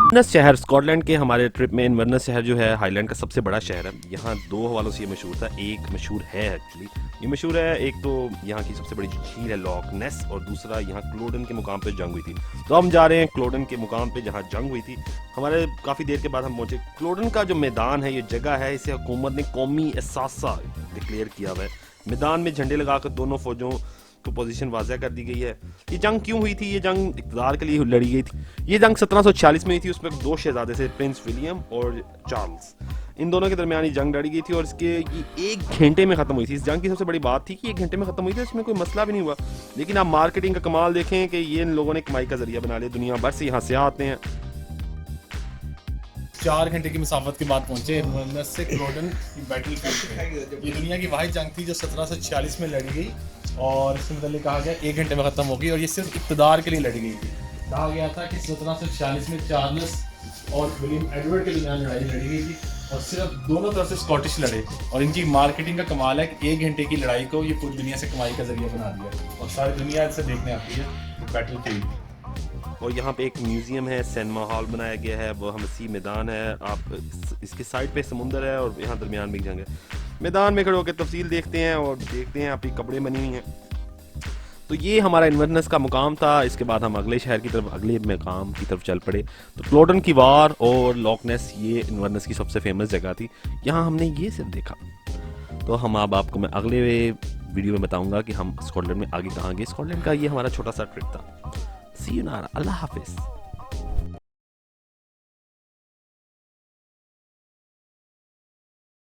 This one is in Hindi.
इन्वर्नस शहर स्कॉटलैंड के हमारे ट्रिप में इन्वर्नस शहर जो है हाईलैंड का सबसे बड़ा शहर है। यहाँ दो हवालों से ये मशहूर था। एक मशहूर है एक्चुअली, ये मशहूर है, एक तो यहाँ की सबसे बड़ी झील है लॉक नेस, और दूसरा यहाँ क्लोडन के मुकाम पे जंग हुई थी। तो हम जा रहे हैं क्लोडन के मुकाम पे जहाँ जंग हुई थी। हमारे काफ़ी देर के बाद हम पहुँचे। क्लोडन का जो मैदान है, ये जगह है, इसे हुकूमत ने कौमी एहसासा डिक्लेयर किया हुआ है। मैदान में झंडे लगाकर दोनों फौजों को पोजीशन वाज़ह कर दी गई है। ये जंग क्यों हुई थी? ये जंग इक़्तिदार के लिए लड़ी गई थी। ये जंग 1746 में हुई थी। उसमें दो शहजादे थे, प्रिंस विलियम और चार्ल्स। इन दोनों के दरमियान ये जंग लड़ी गई थी और इसके ये 1 घंटे में ख़त्म हुई थी। इस जंग की सबसे बड़ी बात थी कि 1 घंटे में ख़त्म हुई थी, इसमें कोई मसला भी नहीं हुआ। लेकिन आप मार्केटिंग का कमाल देखें कि ये इन लोगों ने कमाई का जरिया बना लिया। दुनिया भर से यहाँ से आते हैं। 4 घंटे की मुसाफत के बाद पहुंचे इन्वर्नस से क्लोडन की बैटल फील्ड पे। ये दुनिया की वाहिद जंग थी जो 1746 में लड़ी गई और इसके मतलब कहा गया 1 घंटे में ख़त्म होगी, और ये सिर्फ इक़्तिदार के लिए लड़ी गई थी। कहा गया था कि 1746 में चार्ल्स और विलियम एडवर्ड के दरमियान लड़ाई लड़ी गई थी और सिर्फ दोनों तरफ से स्कॉटिश लड़े। और इनकी मार्केटिंग का कमाल है कि 1 घंटे की लड़ाई को ये पूरी दुनिया से कमाई का जरिया बना दिया और सारी दुनिया इसे देखने आती है बैटल फील्ड। और यहाँ पे एक म्यूज़ियम है, सिनेमा हॉल बनाया गया है, वो वसी मैदान है। आप इसके साइड पे समुंदर है और यहाँ दरमियान में जंग है। मैदान में खड़े होकर तफसील देखते हैं और देखते हैं आपकी कपड़े बनी हुई हैं। तो ये हमारा इन्वर्नस का मुकाम था। इसके बाद हम अगले शहर की तरफ, अगले मुकाम की तरफ चल पड़े। तो क्लोडन की वार और लॉक नेस ये इन्वर्नस की सबसे फेमस जगह थी। यहाँ हमने ये सिर्फ देखा। तो हम अब आपको मैं अगले वीडियो में बताऊंगा कि हम स्कॉटलैंड में आगे कहाँ गए। स्कॉटलैंड का ये हमारा छोटा सा ट्रिप था। सी यू नारा, अल्लाह हाफिज़।